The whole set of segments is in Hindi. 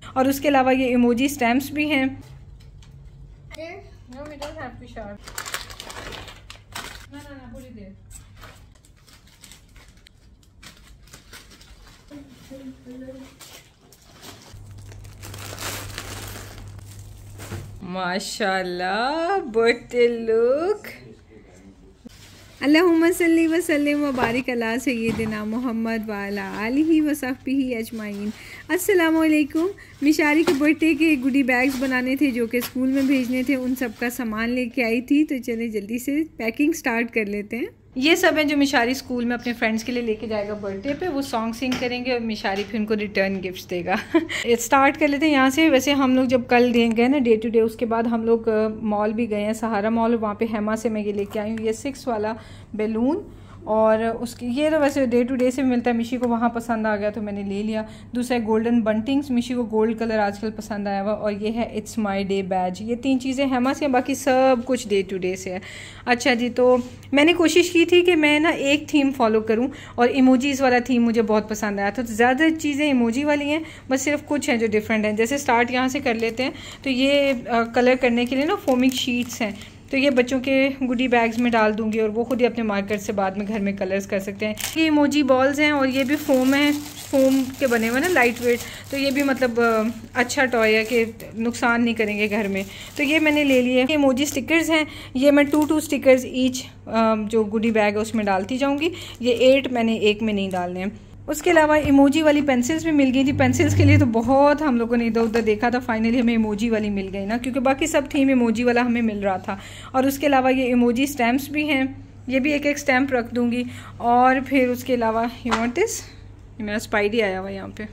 और उसके अलावा ये इमोजी स्टैम्प्स भी हैं। माशाल्लाह बर्थडे लुक। अल्लाहुम्मा सल्ली व सल्लिम व बारिक अला सय्यिदिना मोहम्मद व अला आलिहि व सहबिही अजमाइन। अस्सलामु अलैकुम। मिशारी के बर्थडे के गुडी बैग्स बनाने थे जो कि स्कूल में भेजने थे, उन सब का सामान लेके आई थी, तो चले जल्दी से पैकिंग स्टार्ट कर लेते हैं। ये सब हैं जो मिशारी स्कूल में अपने फ्रेंड्स के लिए लेके जाएगा बर्थडे पे। वो सॉन्ग सिंग करेंगे और मिशारी फिर उनको रिटर्न गिफ्ट्स देगा। स्टार्ट कर लेते हैं यहाँ से। वैसे हम लोग जब कल गए ना डे टू डे, उसके बाद हम लोग मॉल भी गए हैं, सहारा मॉल। वहाँ पे हेमा से मैं ये लेके आई हूँ, ये 6 वाला बैलून। और उसकी ये तो वैसे डे टू डे से मिलता है, मिशी को वहाँ पसंद आ गया तो मैंने ले लिया। दूसरा है गोल्डन बंटिंग्स, मिशी को गोल्ड कलर आजकल पसंद आया हुआ। और ये है इट्स माय डे बैज। ये 3 चीज़ें हेमा से हैं, बाकी सब कुछ डे टू डे से है। अच्छा जी, तो मैंने कोशिश की थी कि मैं ना एक थीम फॉलो करूं, और इमोजीज़ वाला थीम मुझे बहुत पसंद आया था। तो ज़्यादा चीज़ें इमोजी वाली हैं, बस सिर्फ कुछ हैं जो डिफरेंट हैं। जैसे स्टार्ट यहाँ से कर लेते हैं। तो ये कलर करने के लिए ना फोमिक शीट्स हैं, तो ये बच्चों के गुडी बैग्स में डाल दूंगी और वो खुद ही अपने मार्कर से बाद में घर में कलर्स कर सकते हैं। ये इमोजी बॉल्स हैं और ये भी फोम है, फोम के बने हुए ना, लाइट वेट। तो ये भी मतलब अच्छा टॉय है कि नुकसान नहीं करेंगे घर में। तो ये मैंने ले लिए। ये इमोजी स्टिकर्स हैं, ये मैं 2 स्टिकर्स ईच जो गुडी बैग है उसमें डालती जाऊँगी। ये 8 मैंने एक में नहीं डालने हैं। उसके अलावा इमोजी वाली पेंसिल्स भी मिल गई थी। पेंसिल्स के लिए तो बहुत हम लोगों ने इधर उधर देखा था, फाइनली हमें इमोजी वाली मिल गई ना, क्योंकि बाकी सब थीम इमोजी वाला हमें मिल रहा था। और उसके अलावा ये इमोजी स्टैम्प्स भी हैं, ये भी एक स्टैम्प रख दूंगी। और फिर उसके अलावा यू वांट दिस, मेरा स्पाइडी आया हुआ यहाँ पे।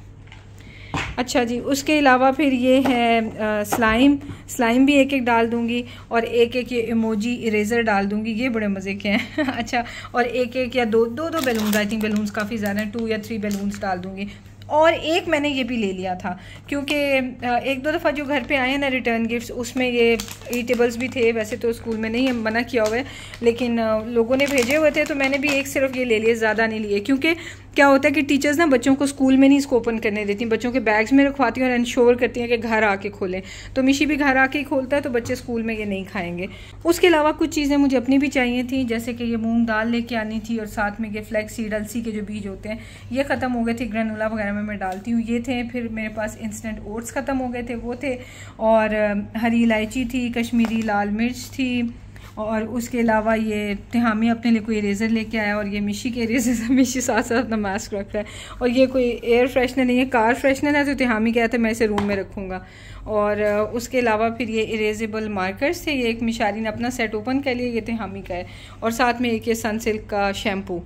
अच्छा जी, उसके अलावा फिर ये है स्लाइम भी एक डाल दूंगी, और एक ये इमोजी इरेजर डाल दूंगी। ये बड़े मज़े के हैं। अच्छा, और एक या दो बैलून्स, आई थिंक बैलून्स काफ़ी ज़्यादा हैं, 2 या 3 बैलून्स डाल दूंगी। और एक मैंने ये भी ले लिया था क्योंकि 1-2 दफ़ा जो घर पे आए हैं ना रिटर्न गिफ्ट्स, उसमें ये ईटेबल्स भी थे। वैसे तो स्कूल में नहीं मना किया हुआ है, लेकिन लोगों ने भेजे हुए थे, तो मैंने भी एक सिर्फ ये ले लिए, ज़्यादा नहीं लिए। क्योंकि क्या होता है कि टीचर्स ना बच्चों को स्कूल में नहीं इसको ओपन करने देती, बच्चों के बैग्स में रखवाती हैं और इंश्योर करती हैं कि घर आके खोलें। तो मिशी भी घर आके ही खोलता है, तो बच्चे स्कूल में ये नहीं खाएंगे। उसके अलावा कुछ चीज़ें मुझे अपनी भी चाहिए थी, जैसे कि ये मूंग दाल लेके आनी थी, और साथ में ये फ्लैक्स सीड, अलसी के जो बीज होते हैं, ये ख़त्म हो गए थे। ग्रेनुला वगैरह में मैं डालती हूँ, ये थे। फिर मेरे पास इंस्टेंट ओट्स ख़त्म हो गए थे, वो थे। और हरी इलायची थी, कश्मीरी लाल मिर्च थी। और उसके अलावा ये तिहामी अपने लिए कोई इरेज़र लेके आया, और ये मिशी के इरेज़र से मिशी साथ साथ अपना मास्क रख रहा है। और ये कोई एयर फ्रेशनर नहीं है, कार फ्रेशनर है, तो तिहामी कहता है मैं इसे रूम में रखूँगा। और उसके अलावा फिर ये इरेजेबल मार्कर्स थे, ये एक मिशारी ने अपना सेट ओपन कर लिया, ये तिहामी का है। और साथ में एक ये सनसिल्क का शैम्पू।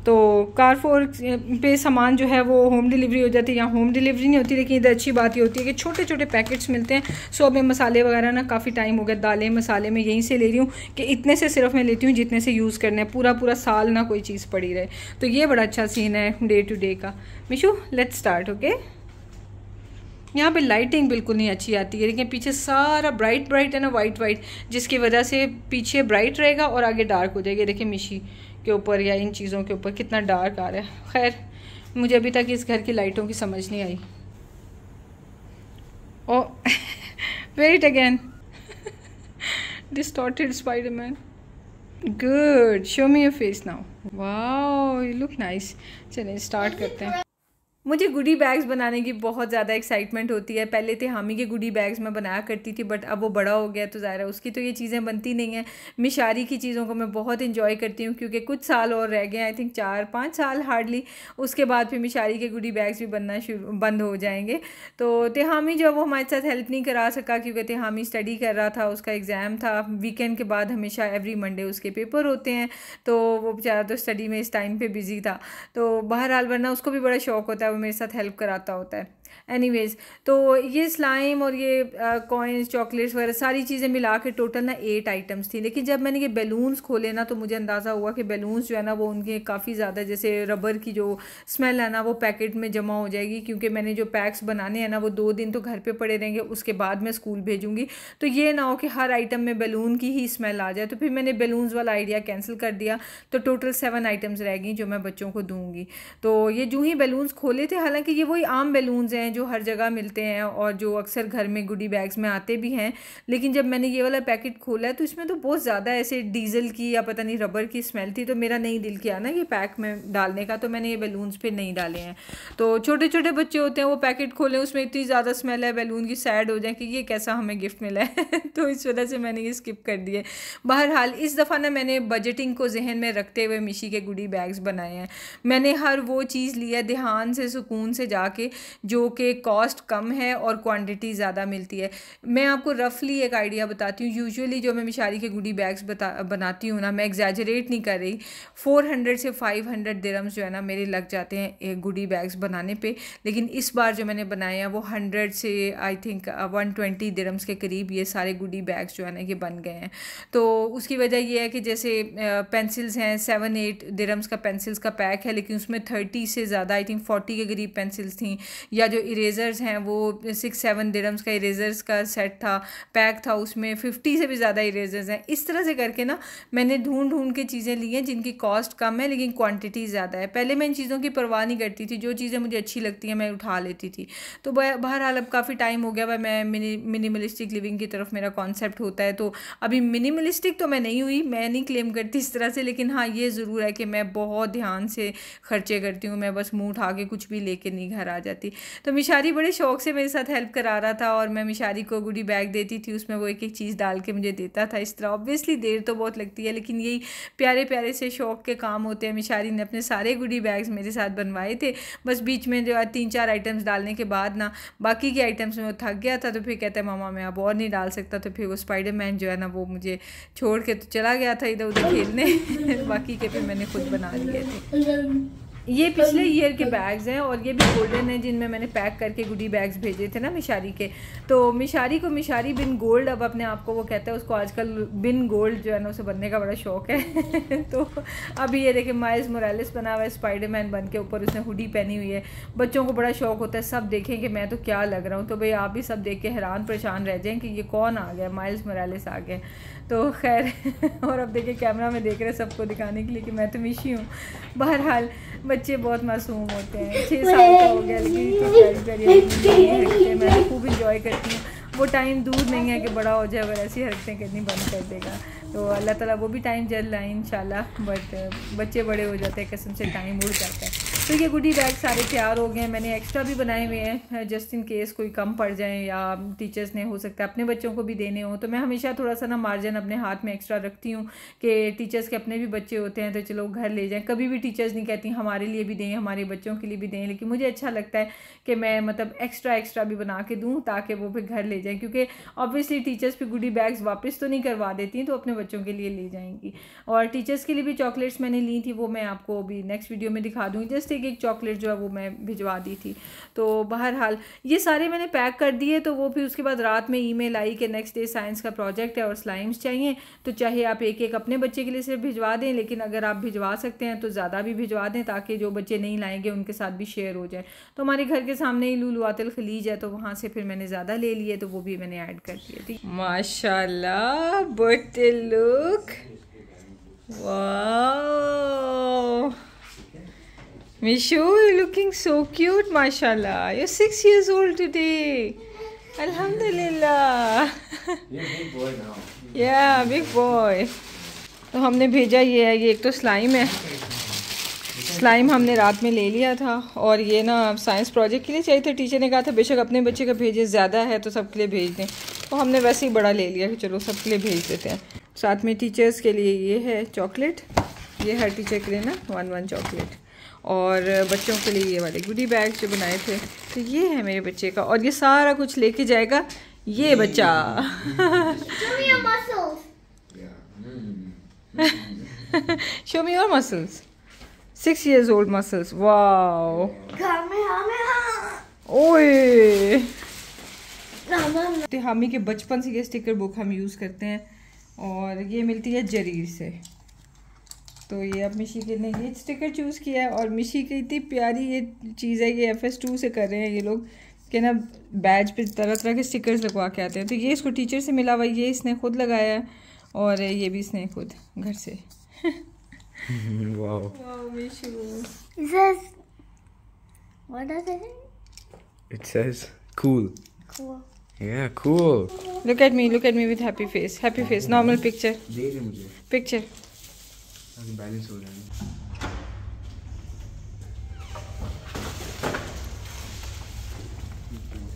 तो कारफोर पे सामान जो है वो होम डिलीवरी हो जाती है, यहाँ होम डिलीवरी नहीं होती, लेकिन इधर अच्छी बात ये होती है कि छोटे छोटे पैकेट्स मिलते हैं। सो अब मैं मसाले वगैरह ना काफ़ी टाइम हो गया, दालें मसाले में यहीं से ले रही हूँ कि इतने से सिर्फ मैं लेती हूँ जितने से यूज़ करना है, पूरा साल ना कोई चीज़ पड़ी रहे। तो ये बड़ा अच्छा सीन है डे टू डे का। Mishu let's start. ओके, यहाँ पे लाइटिंग बिल्कुल नहीं अच्छी आती है, लेकिन पीछे सारा ब्राइट है ना, वाइट, जिसकी वजह से पीछे ब्राइट रहेगा और आगे डार्क हो जाएगी। देखिए मिशी के ऊपर या इन चीज़ों के ऊपर कितना डार्क आ रहा है। खैर, मुझे अभी तक इस घर की लाइटों की समझ नहीं आई। Oh wait again, distorted Spiderman. Good, show me your face now. Wow, you look nice. चलिए स्टार्ट करते हैं। मुझे गुडी बैग्स बनाने की बहुत ज़्यादा एक्साइटमेंट होती है। पहले तिहामी के गुडी बैग्स मैं बनाया करती थी, बट अब वो बड़ा हो गया तो ज़ाहिर है उसकी तो ये चीज़ें बनती नहीं हैं। मिशारी की चीज़ों को मैं बहुत इंजॉय करती हूँ, क्योंकि कुछ साल और रह गए, आई थिंक 4-5 साल हार्डली। उसके बाद फिर मिशारी के गुडी बैग्स भी बनना बंद हो जाएंगे। तो तिहामी जो वो हमारे साथ हेल्प नहीं करा सका, क्योंकि तिहामी स्टडी कर रहा था, उसका एग्ज़ाम था। वीकेंड के बाद हमेशा एवरी मंडे उसके पेपर होते हैं, तो वो बेचारा तो स्टडी में इस टाइम पर बिज़ी था। तो बहरहाल, वरना उसको भी बड़ा शौक होता है, मेरे साथ हेल्प कराता होता है। एनीवेज़, तो ये स्लाइम और ये कॉइन्स, चॉकलेट्स वगैरह सारी चीज़ें मिला के टोटल ना 8 आइटम्स थी। लेकिन जब मैंने ये बैलून्स खोले ना, तो मुझे अंदाज़ा हुआ कि बैलून्स जो है ना वो उनके काफ़ी ज़्यादा, जैसे रबर की जो स्मेल है ना वो पैकेट में जमा हो जाएगी। क्योंकि मैंने जो पैक्स बनाने हैं ना वो 2 दिन तो घर पे पड़े रहेंगे, उसके बाद मैं स्कूल भेजूँगी। तो ये ना हो कि हर आइटम में बैलून की ही स्मेल आ जाए। तो फिर मैंने बैलून्स वाला आइडिया कैंसिल कर दिया। तो टोटल 7 आइटम्स रह गई जो मैं बच्चों को दूँगी। तो ये जो ही बैलून्स खोले खोले थे। हालांकि ये वही आम बैलून्स हैं जो हर जगह मिलते हैं और जो अक्सर घर में गुडी बैग्स में आते भी हैं, लेकिन जब मैंने ये वाला पैकेट खोला है तो इसमें तो बहुत ज़्यादा ऐसे डीजल की या पता नहीं रबर की स्मेल थी, तो मेरा नहीं दिल किया ना ये पैक में डालने का, तो मैंने ये बैलून्स फिर नहीं डाले हैं। तो छोटे छोटे बच्चे होते हैं वो पैकेट खोलें उसमें इतनी ज़्यादा स्मेल है बैलून की, सैड हो जाए कि ये कैसा हमें गिफ्ट मिला है तो इस वजह से मैंने ये स्किप कर दिए। बहरहाल इस दफ़ा ना मैंने बजटिंग को जहन में रखते हुए मिशी के गुडी बैग्स बनाए हैं। मैंने हर वो चीज़ ली है ध्यान से, सुकून से जाके, जो कि कॉस्ट कम है और क्वांटिटी ज़्यादा मिलती है। मैं आपको रफली एक आइडिया बताती हूँ। यूजुअली जो मैं मिशारी के गुडी बैग्स बनाती हूँ ना, मैं एग्जैजरेट नहीं कर रही, 400 से 500 दिरहम्स जो है ना मेरे लग जाते हैं गुडी बैग्स बनाने पे। लेकिन इस बार जो मैंने बनाए हैं वो 100 से आई थिंक 120 दिरहम्स के करीब ये सारे गुडी बैग्स जो है ना ये बन गए हैं। तो उसकी वजह ये है कि जैसे पेंसिल्स हैं 7-8 दिरहम्स का पेंसिल्स का पैक है, लेकिन उसमें 30 से ज़्यादा आई थिंक 40 के करीब पेंसिल्स थी। या जो इरेज़र्स हैं वो 6-7 दिरहम्स का इरेज़र्स का सेट था, पैक था, उसमें 50 से भी ज़्यादा इरेज़र्स हैं। इस तरह से करके ना मैंने ढूंढ के चीज़ें ली हैं जिनकी कॉस्ट कम है लेकिन क्वांटिटी ज़्यादा है। पहले मैं इन चीज़ों की परवाह नहीं करती थी, जो चीज़ें मुझे अच्छी लगती हैं मैं उठा लेती थी। तो बहरहाल अब काफ़ी टाइम हो गया, मैं मिनिमलिस्टिक लिविंग की तरफ मेरा कॉन्सेप्ट होता है। तो अभी मिनिमलिस्टिक तो मैं नहीं हुई, मैं नहीं क्लेम करती इस तरह से, लेकिन हाँ ये ज़रूर है कि मैं बहुत ध्यान से खर्चे करती हूँ। मैं बस मुँह उठा के कुछ भी लेके नहीं घर आ जाती। तो मिशारी बड़े शौक़ से मेरे साथ हेल्प करा रहा था और मैं मिशारी को गुडी बैग देती थी, उसमें वो एक एक चीज़ डाल के मुझे देता था। इस तरह ऑब्वियसली देर तो बहुत लगती है, लेकिन यही प्यारे प्यारे से शौक़ के काम होते हैं। मिशारी ने अपने सारे गुडी बैग्स मेरे साथ बनवाए थे, बस बीच में जो 3-4 आइटम्स डालने के बाद ना बाकी के आइटम्स में वो थक गया था, तो फिर कहता है मामा मैं अब और नहीं डाल सकता। तो फिर वो स्पाइडरमैन जो है ना वो मुझे छोड़ के तो चला गया था इधर उधर खेलने बाकी के फिर मैंने खुद बना लिए थे। ये पिछले ईयर के बैग्स हैं और ये भी गोल्डन है जिनमें मैंने पैक करके गुडी बैग्स भेजे थे ना मिशारी के। तो मिशारी को मिशारी बिन गोल्ड अब अपने आप को वो कहता है, उसको आजकल बिन गोल्ड जो है ना उसे बनने का बड़ा शौक है तो अभी ये देखिए माइल्स मोरालेस बना हुआ है स्पाइडरमैन बन के, ऊपर उसने हुडी पहनी हुई है। बच्चों को बड़ा शौक होता है सब देखें कि मैं तो क्या लग रहा हूँ, तो भाई आप भी सब देख के हैरान परेशान रह जाएँ कि ये कौन आ गया, माइल्स मोरालेस आ गया। तो खैर और अब देखिए कैमरा में देख रहे हैं सबको दिखाने के लिए कि मैं तो मिशी हूँ। बहरहाल बच्चे बहुत मासूम होते हैं, 6 साल का हो गया लेकिन तो प्यारी प्यारी मैं खूब इंजॉय करती हूँ। वो टाइम दूर नहीं है कि बड़ा हो जाए और ऐसी हरकतें करनी बंद कर देगा। तो अल्लाह ताला वो भी टाइम जल्द लाए इंशाल्लाह, बट बच्चे बड़े हो जाते हैं, कसम से टाइम उड़ जाता है। तो ये गुडी बैग सारे तैयार हो गए हैं, मैंने एक्स्ट्रा भी बनाए हुए हैं जस्ट इन केस कोई कम पड़ जाए या टीचर्स ने हो सकता है अपने बच्चों को भी देने हो। तो मैं हमेशा थोड़ा सा ना मार्जिन अपने हाथ में एक्स्ट्रा रखती हूँ कि टीचर्स के अपने भी बच्चे होते हैं तो चलो घर ले जाएं। कभी भी टीचर्स नहीं कहती हमारे लिए भी दें, हमारे बच्चों के लिए भी दें, लेकिन मुझे अच्छा लगता है कि मैं मतलब एक्स्ट्रा भी बना के दूँ ताकि वो फिर घर ले जाएँ, क्योंकि ऑब्वियसली टीचर्स भी गुडी बैग्स वापस तो नहीं करवा देती तो अपने बच्चों के लिए ले जाएंगी। और टीचर्स के लिए भी चॉकलेट्स मैंने ली थी, वो मैं आपको अभी नेक्स्ट वीडियो में दिखा दूँगी। जस्ट एक चॉकलेट जो है वो मैं भिजवा दी थी। तो बहरहाल ये सारे मैंने पैक कर दिए। तो वो फिर उसके बाद रात में ईमेल आई कि नेक्स्ट डे साइंस का प्रोजेक्ट है और स्लाइम्स चाहिए, तो चाहे आप एक अपने बच्चे के लिए सिर्फ भिजवा दें, लेकिन अगर आप भिजवा सकते हैं तो ज़्यादा भी भिजवा दें ताकि जो बच्चे नहीं लाएंगे उनके साथ भी शेयर हो जाए। तो हमारे घर के सामने ही लुलुआतिल खलीज है तो वहाँ से फिर मैंने ज़्यादा ले लिए, तो वो भी मैंने ऐड कर दिए थी। माशाल्लाह birthday look, wow Mishu, you're looking so cute, mashallah. You're 6 years old today. Alhamdulillah. You're a big boy now. Yeah, big boy. तो हमने भेजा ये है, ये एक तो स्लाइम है। स्लाइम हमने रात में ले लिया था और ये ना साइंस प्रोजेक्ट के लिए चाहिए था। टीचर ने कहा था बेशक अपने बच्चे का भेजे, ज़्यादा है तो सबके लिए भेज दें, तो हमने वैसे ही बड़ा ले लिया कि चलो सबके लिए भेज देते हैं। साथ में टीचर्स के लिए ये है चॉकलेट, ये हर टीचर के लिए ना 1 चॉकलेट, और बच्चों के लिए ये वाले गुडी बैग जो बनाए थे। तो ये है मेरे बच्चे का, और ये सारा कुछ लेके जाएगा ये बच्चा। Show me your muscles. 6 years old muscles. Wow. ओए। हामी के बचपन से ये स्टिकर बुक हम यूज़ करते हैं और ये मिलती है जरीर से। तो ये अब मिशी के ने ये स्टिकर चूज़ किया है और मिशी की इतनी प्यारी ये चीज़ है, ये FS2 से कर रहे हैं ये लोग कि ना बैज पे तरह तरह के स्टिकर्स लगवा के आते हैं। तो ये इसको टीचर से मिला हुआ, ये इसने खुद लगाया है और ये भी इसने खुद घर से। Wow Mishu. What does it say? It says cool. Cool. Yeah, cool. Look at me with happy face. Happy face. Normal picture. दे दे मुझे. Picture. अभी बैलेंस हो जाएगा.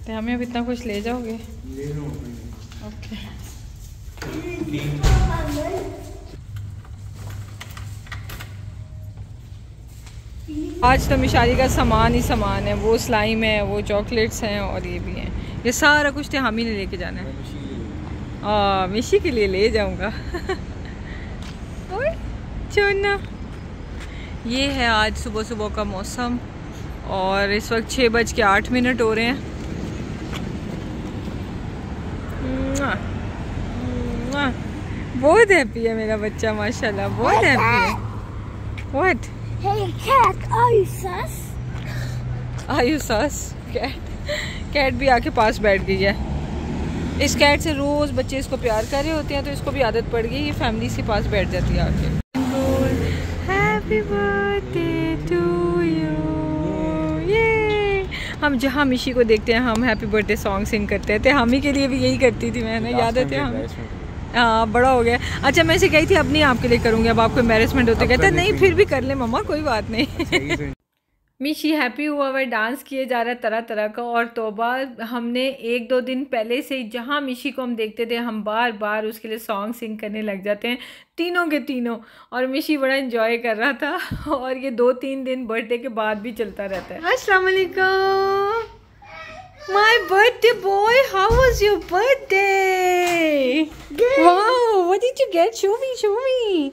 तो हमें अब इतना कुछ ले जाओगे? ले लो. ओके. आज तो मिशारी का सामान ही सामान है. वो स्लाइम है, वो चॉकलेट्स हैं और ये भी हैं. ये सारा कुछ तो हम ही ने लेके जाना है. मिशी के लिए ले जाऊंगा. और चुना. ये है आज सुबह सुबह का मौसम और इस वक्त 6:08 हो रहे हैं. बहुत हैप्पी है मेरा बच्चा माशाल्लाह. बहुत हैप्पी है. What? Hey cat, are you sus? Are you sus? Cat भी आके पास बैठ गई है. इस कैट से रोज बच्चे इसको प्यार कर रहे होते हैं तो इसको भी आदत पड़ गई. ये फैमिली से पास बैठ जाती है आके. Happy birthday to you. ये हम जहाँ मिशी को देखते हैं हम हैप्पी बर्थडे सॉन्ग सिंग करते थे. हम ही के लिए भी यही करती थी मैंने. याद है हम. हाँ बड़ा हो गया. अच्छा मैं इसे कही थी अब नहीं आपके लिए करूँगी. अब आपको एम्बेरसमेंट होते कहते नहीं फिर भी कर ले मम्मा कोई बात नहीं. मिशी हैप्पी हुआ हुआ डांस किए जा रहा है तरह तरह का. और तौबा हमने 1-2 दिन पहले से जहाँ मिशी को हम देखते थे हम बार बार उसके लिए सॉन्ग सिंग करने लग जाते हैं तीनों के तीनों. और मिशी बड़ा एंजॉय कर रहा था. और ये 2-3 दिन बर्थडे के बाद भी चलता रहता है. अस्सलाम वालेकुम. My birthday boy, how was your birthday? Good. Wow, what did you get? Show me.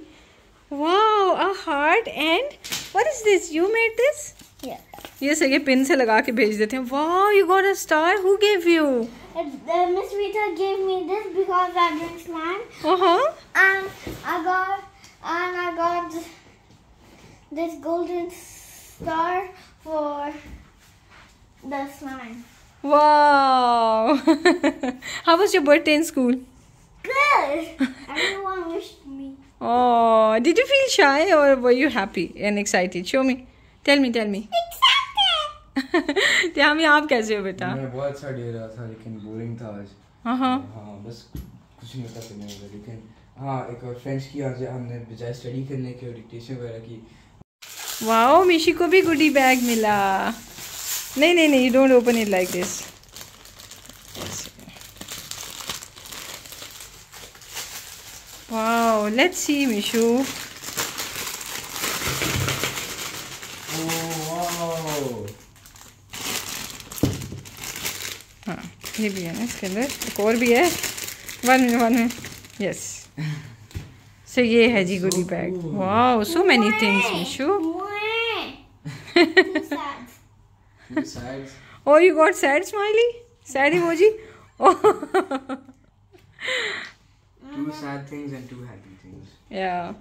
Wow, a heart and what is this? You made this? Yeah. ये सही पिन से लगा के भेज देते हैं. Wow, you got a star. Who gave you? Miss Rita gave me this because I didn't slime. And I got this golden star for the slime. Wow. How was your birthday in school? Good. Everyone wished me. Oh, did you feel shy or were you happy and excited? Show me. Tell me. Excited. त्यामी आप कैसे हो बेटा? मैं बहुत अच्छा डे रहा था लेकिन बोरिंग था आज. हाँ बस कुछ नहीं होता करने वाला. लेकिन हाँ एक और फ्रेंड्स की आज हमने बजाय स्टडी करने के और डिक्टेशन वगैरह की. वाओ मिशी को भी गुडी बैग मिला. नहीं you don't open it like this. Wow, let's see Mishu. Oh wow. हाँ ये भी है ना इसके अंदर. एक और भी है. One minute. Yes. So ये है जी गुडी bag. Wow, so many things Mishu. Two Sides. Oh, you got sad smiley? Sad emoji? Oh. 2 sad things and 2 happy things. Yeah.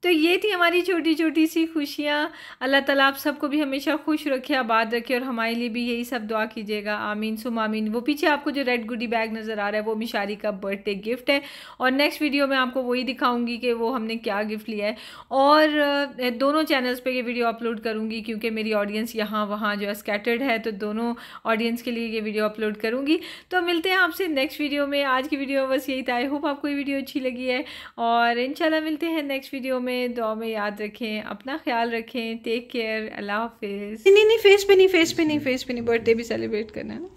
तो ये थी हमारी छोटी छोटी सी खुशियाँ. अल्लाह ताला आप सबको भी हमेशा खुश रखे, आबाद रखे और हमारे लिए भी यही सब दुआ कीजिएगा. आमीन सुम आमीन. वो पीछे आपको जो रेड गुडी बैग नज़र आ रहा है वो मिशारी का बर्थडे गिफ्ट है. और नेक्स्ट वीडियो में आपको वही दिखाऊंगी कि वो हमने क्या गिफ्ट लिया है. और दोनों चैनल्स पे ये वीडियो अपलोड करूँगी क्योंकि मेरी ऑडियंस यहाँ वहाँ जो है स्कैटर्ड है. तो दोनों ऑडियंस के लिए ये वीडियो अपलोड करूँगी. तो मिलते हैं आपसे नेक्स्ट वीडियो में. आज की वीडियो बस यही था. आई होप आपको ये वीडियो अच्छी लगी है और इंशाल्लाह मिलते हैं नेक्स्ट वीडियो में. दुआ में याद रखें, अपना ख्याल रखें. Take care. अल्लाह हाफिज़. नहीं फेस पे नहीं बर्थडे भी सेलिब्रेट करना है ना.